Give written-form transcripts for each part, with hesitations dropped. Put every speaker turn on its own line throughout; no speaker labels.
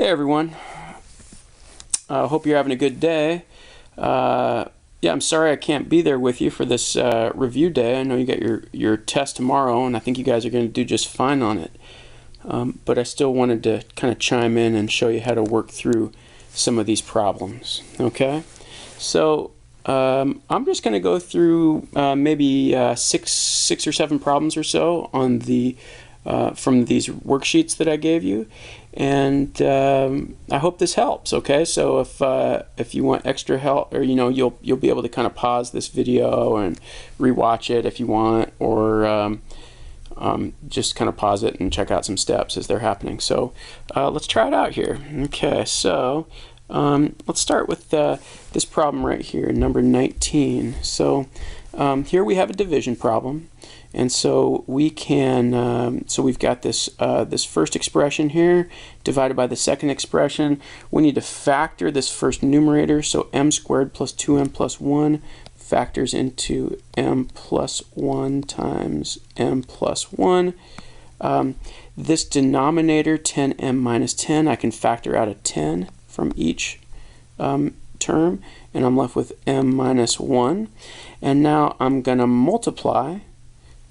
Hey everyone, hope you're having a good day. Yeah, I'm sorry I can't be there with you for this review day. I know you got your test tomorrow, and I think you guys are going to do just fine on it. But I still wanted to kind of chime in and show you how to work through some of these problems. Okay, so I'm just going to go through maybe six or seven problems or so on the from these worksheets that I gave you, and I hope this helps. Okay, so if you want extra help, or you'll be able to kind of pause this video and rewatch it if you want, or just kind of pause it and check out some steps as they're happening. So let's try it out here. Okay, so let's start with this problem right here, number 19. So here we have a division problem, and so we can so we've got this this first expression here divided by the second expression. We need to factor this first numerator, so m squared plus 2m plus 1 factors into m plus 1 times m plus 1. This denominator, 10m minus 10, I can factor out a 10 from each term, and I'm left with m minus 1. And now I'm going to multiply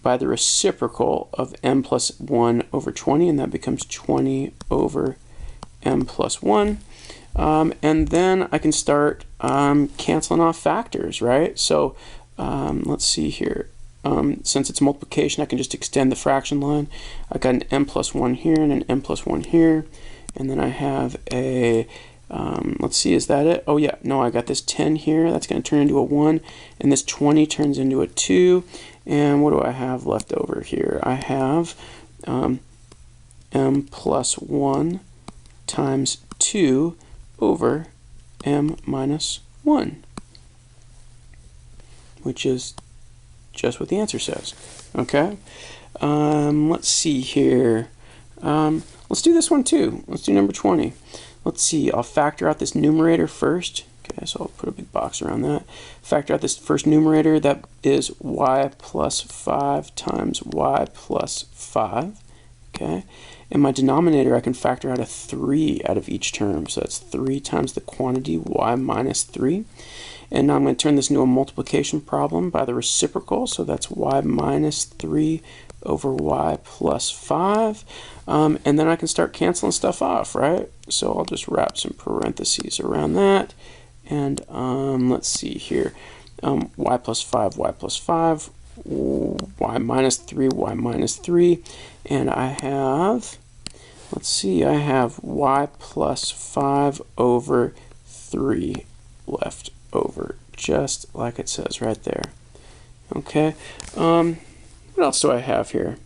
by the reciprocal of m plus 1 over 20, and that becomes 20 over m plus 1. And then I can start canceling off factors, right? So let's see here. Since it's multiplication, I can just extend the fraction line. I got an m plus 1 here and an m plus 1 here, and then I have a let's see, is that it? Oh yeah, no, I got this 10 here. That's going to turn into a 1, and this 20 turns into a 2. And what do I have left over here? I have m plus 1 times 2 over m minus 1, which is just what the answer says. Okay, let's see here. Let's do this one too. Let's do number 20. Let's see, I'll factor out this numerator first. Okay, so I'll put a big box around that. Factor out this first numerator, that is y plus 5 times y plus 5. Okay, in my denominator I can factor out a 3 out of each term, so that's 3 times the quantity y minus 3. And now I'm going to turn this into a multiplication problem by the reciprocal, so that's y minus 3 over y plus 5. And then I can start canceling stuff off, right? So I'll just wrap some parentheses around that. And let's see here. Y plus 5, y plus 5, y minus 3, y minus 3. And I have, let's see, I have y plus 5 over 3 left over, just like it says right there. Okay, what else do I have here?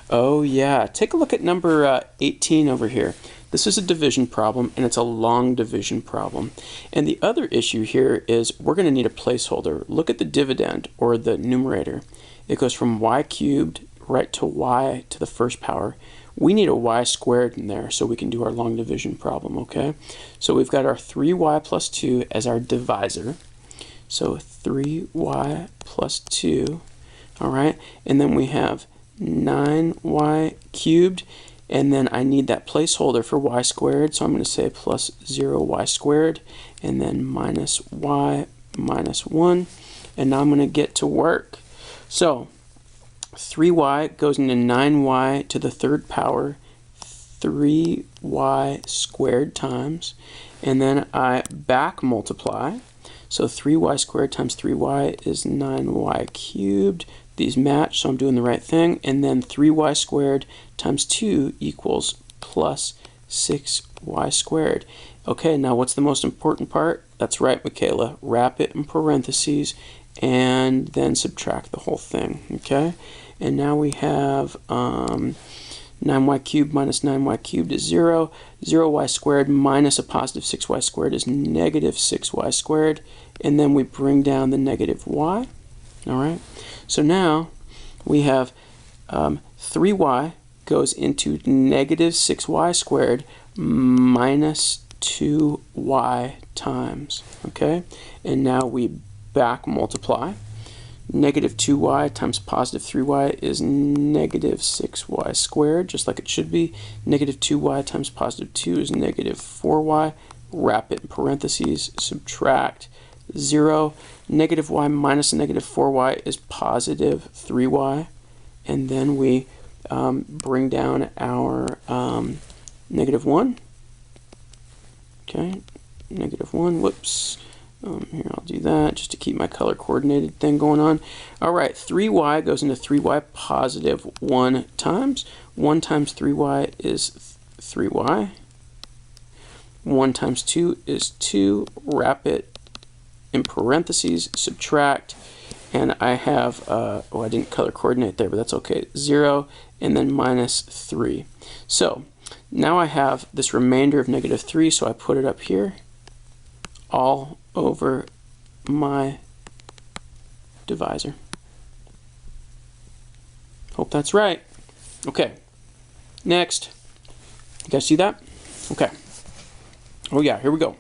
Oh yeah, take a look at number 18 over here. This is a division problem, and it's a long division problem. And the other issue here is we're going to need a placeholder. Look at the dividend, or the numerator. It goes from y cubed right to y to the first power. We need a y squared in there so we can do our long division problem, okay? So we've got our 3y plus 2 as our divisor. So 3y plus 2, all right? And then we have 9y cubed, and then I need that placeholder for y squared, so I'm going to say plus 0y squared, and then minus y minus 1, and now I'm going to get to work. So 3y goes into 9y to the third power, 3y squared times, and then I back multiply. So 3y squared times 3y is 9y cubed. These match, so I'm doing the right thing. And then 3y squared times 2 equals plus 6y squared. Okay, now what's the most important part? That's right, Michaela. Wrap it in parentheses and then subtract the whole thing. Okay, and now we have 9y cubed minus 9y cubed is 0. 0y squared minus a positive 6y squared is negative 6y squared. And then we bring down the negative y. All right, so now we have 3y goes into negative 6y squared minus 2y times, okay? And now we back multiply. Negative 2y times positive 3y is negative 6y squared, just like it should be. Negative 2y times positive 2 is negative 4y. Wrap it in parentheses, subtract 0. Negative y minus negative 4y is positive 3y. And then we bring down our negative 1. Okay, negative 1, whoops. Here, I'll do that just to keep my color coordinated thing going on. All right, 3y goes into 3y positive 1 times. 1 times 3y is 3y. 1 times 2 is 2. Wrap it in parentheses, subtract, and I have, oh, I didn't color coordinate there, but that's okay, 0, and then minus 3. So now I have this remainder of negative 3, so I put it up here, all over my divisor. Hope that's right. Okay, next. You guys see that? Okay. Oh yeah, here we go.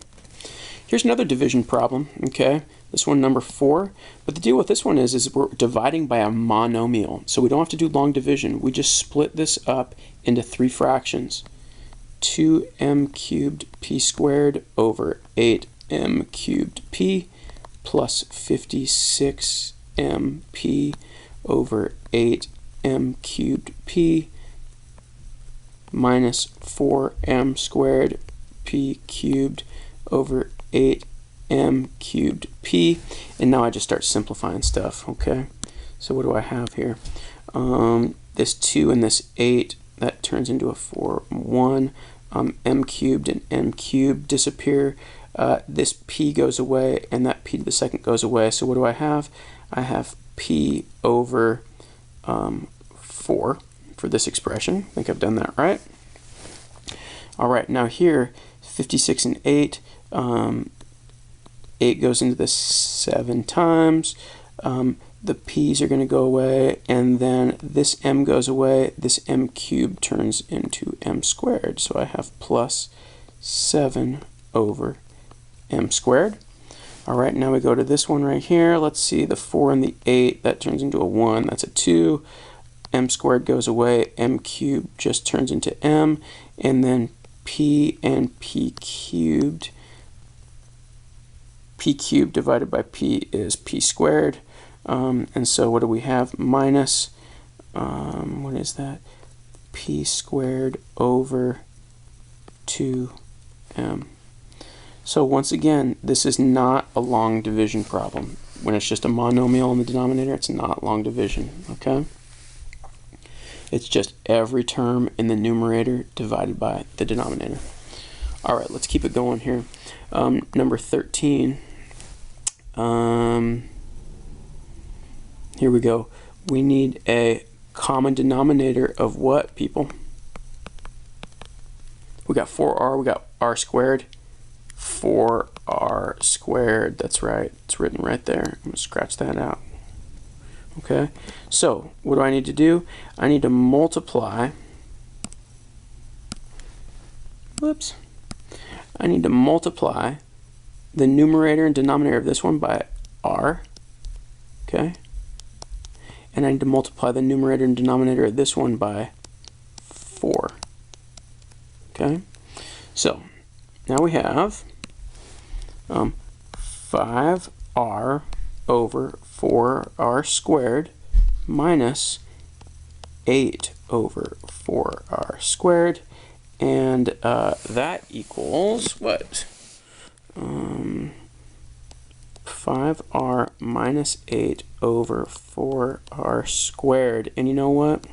Here's another division problem, okay? This one, number 4. But the deal with this one is we're dividing by a monomial. So we don't have to do long division. We just split this up into 3 fractions. 2m cubed p squared over 8m cubed p plus 56m p over 8m cubed p minus 4m squared p cubed over 8m cubed p. And now I just start simplifying stuff, okay? So what do I have here? This 2 and this 8, that turns into a 4, 1. M cubed and m cubed disappear. This p goes away, and that p to the second goes away. So what do I have? I have p over 4 for this expression. I think I've done that right. All right, now here, 56 and 8. 8 goes into this 7 times. The p's are going to go away, and then this m goes away. This m cubed turns into m squared. So I have plus 7 over m squared. All right, now we go to this one right here. Let's see, the 4 and the 8, that turns into a 1. That's a 2. M squared goes away. M cubed just turns into m. And then p and p cubed. P cubed divided by p is p squared. And so what do we have? Minus, what is that? P squared over 2m. So once again, this is not a long division problem. When it's just a monomial in the denominator, it's not long division, okay? It's just every term in the numerator divided by the denominator. All right, let's keep it going here. Number 13. Here we go. We need a common denominator of what, people? We got 4r, we got r squared. 4r squared, that's right. It's written right there. I'm going to scratch that out. Okay, so what do I need to do? I need to multiply. Whoops. I need to multiply the numerator and denominator of this one by r. Okay. And I need to multiply the numerator and denominator of this one by 4. Okay. So now we have 5r over 4r squared minus 8 over 4r squared, and that equals what? 5r minus 8 over 4r squared. And you know what?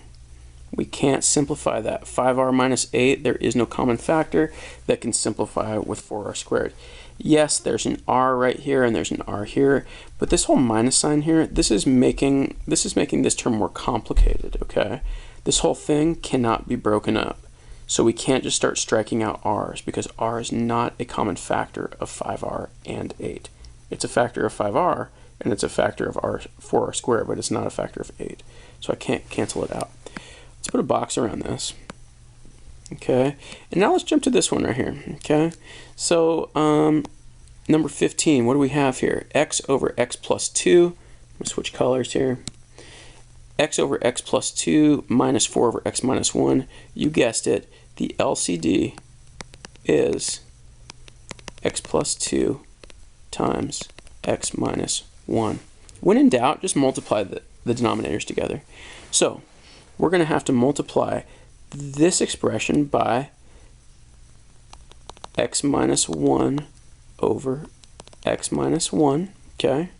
We can't simplify that. 5r minus 8, there is no common factor that can simplify with 4r squared. Yes, there's an r right here and there's an r here, but this whole minus sign here, this is making this term more complicated, okay? This whole thing cannot be broken up. So we can't just start striking out r's, because r is not a common factor of 5r and 8. It's a factor of 5r, and it's a factor of 4r squared, but it's not a factor of 8. So I can't cancel it out. Let's put a box around this. Okay, and now let's jump to this one right here. Okay, so number 15, what do we have here? X over x plus 2 We'll switch colors here. X over x plus 2 minus 4 over x minus 1. You guessed it, the LCD is x plus 2 times x minus 1. When in doubt, just multiply the denominators together. So we're going to have to multiply this expression by x minus 1 over x minus 1, okay?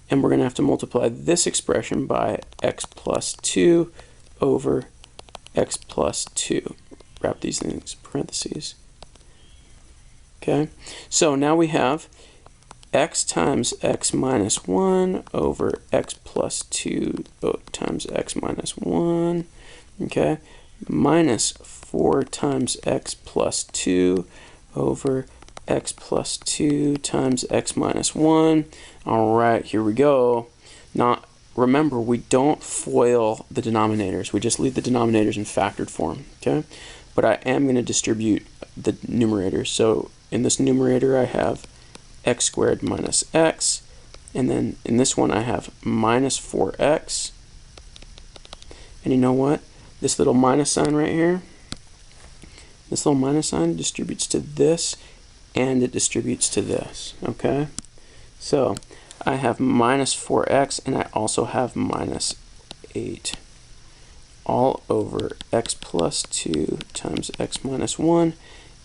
And we're going to have to multiply this expression by x plus 2 over x plus 2. Wrap these things in parentheses. Okay, so now we have x times x minus 1 over x plus 2 times x minus 1, okay, minus 4 times x plus 2 over x plus 2 times x minus 1. All right, here we go. Now, remember, we don't FOIL the denominators. We just leave the denominators in factored form, okay? But I am going to distribute the numerators. So in this numerator, I have x squared minus x. And then in this one, I have minus 4x. And you know what? This little minus sign right here, this little minus sign distributes to this, and it distributes to this, okay? So I have minus 4x, and I also have minus 8, all over x plus 2 times x minus 1.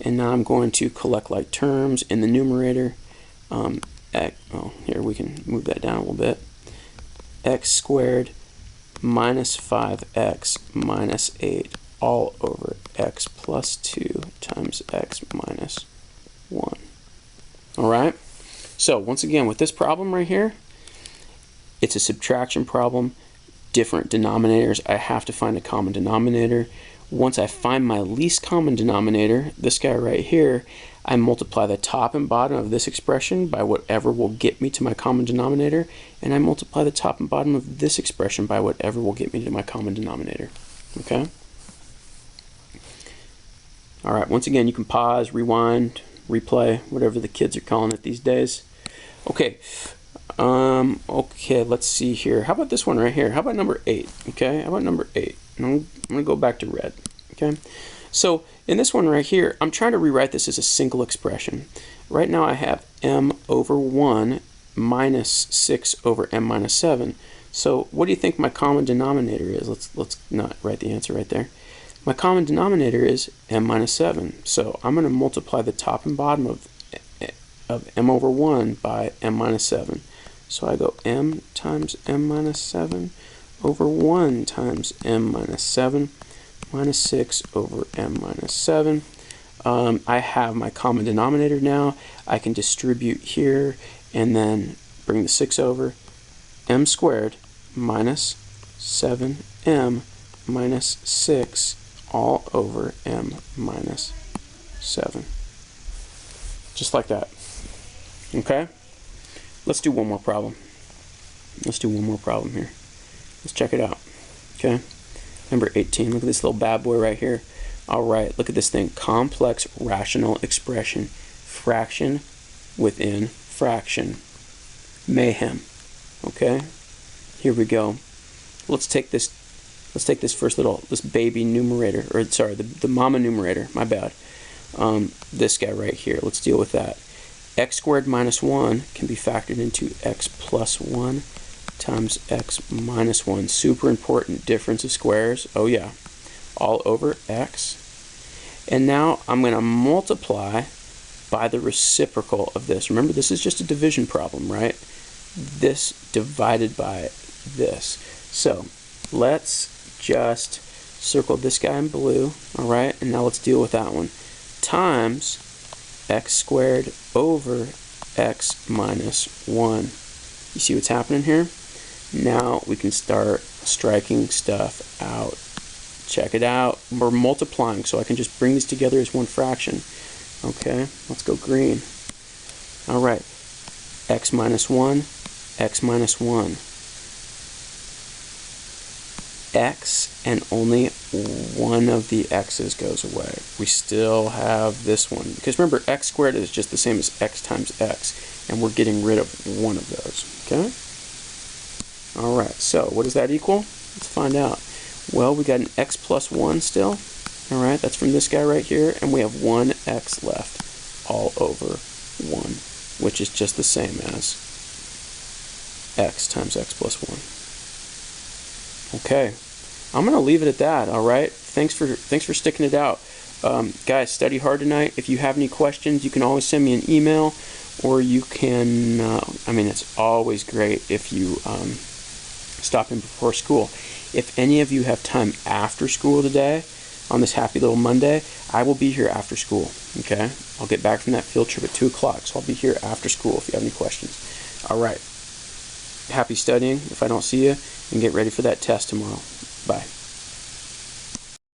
And now I'm going to collect like terms in the numerator. Here we can move that down a little bit. X squared minus 5x minus 8 all over x plus 2 times x minus 1. All right, so once again, with this problem right here, it's a subtraction problem, different denominators. I have to find a common denominator. Once I find my least common denominator, this guy right here, I multiply the top and bottom of this expression by whatever will get me to my common denominator, and I multiply the top and bottom of this expression by whatever will get me to my common denominator. Okay? All right, once again, you can pause, rewind, replay, whatever the kids are calling it these days. Okay, okay, let's see here. How about this one right here? How about number 8? Okay, how about number 8? And I'm going to go back to red. Okay, so in this one right here, I'm trying to rewrite this as a single expression. Right now I have m over 1 minus 6 over m minus 7. So what do you think my common denominator is? Let's not write the answer right there. My common denominator is m minus 7. So I'm going to multiply the top and bottom of m over 1 by m minus 7. So I go m times m minus 7 over 1 times m minus 7 minus 6 over m minus 7. I have my common denominator now. I can distribute here and then bring the 6 over. M squared minus 7m minus 6 all over m minus 7. Just like that. Okay? Let's do one more problem. Let's do one more problem here. Let's check it out. Okay? Number 18. Look at this little bad boy right here. All right, look at this thing. Complex rational expression. Fraction within fraction. Mayhem. Okay? Here we go. Let's take this first this baby numerator, or sorry, the mama numerator, my bad. This guy right here. Let's deal with that. X squared minus 1 can be factored into x plus 1 times x minus 1. Super important difference of squares. Oh yeah. All over x. And now I'm going to multiply by the reciprocal of this. Remember, this is just a division problem, right? This divided by this. So let's just circle this guy in blue, all right? And now let's deal with that one. Times x squared over x minus 1. You see what's happening here? Now we can start striking stuff out. Check it out. We're multiplying, so I can just bring these together as one fraction. Okay, let's go green. All right, x minus 1, x minus 1. X and only one of the x's goes away. We still have this one. Because remember, x squared is just the same as x times x. And we're getting rid of one of those. Okay? All right, so what does that equal? Let's find out. Well, we got an x plus 1 still. All right, that's from this guy right here, and we have 1x left all over 1, which is just the same as x times x plus 1. Okay, I'm going to leave it at that, all right? Thanks for sticking it out. Guys, study hard tonight. If you have any questions, you can always send me an email, or you can, I mean, it's always great if you stop in before school. If any of you have time after school today, on this happy little Monday, I will be here after school, okay? I'll get back from that field trip at 2 o'clock, so I'll be here after school if you have any questions. All right. Happy studying if I don't see you, and get ready for that test tomorrow. Bye.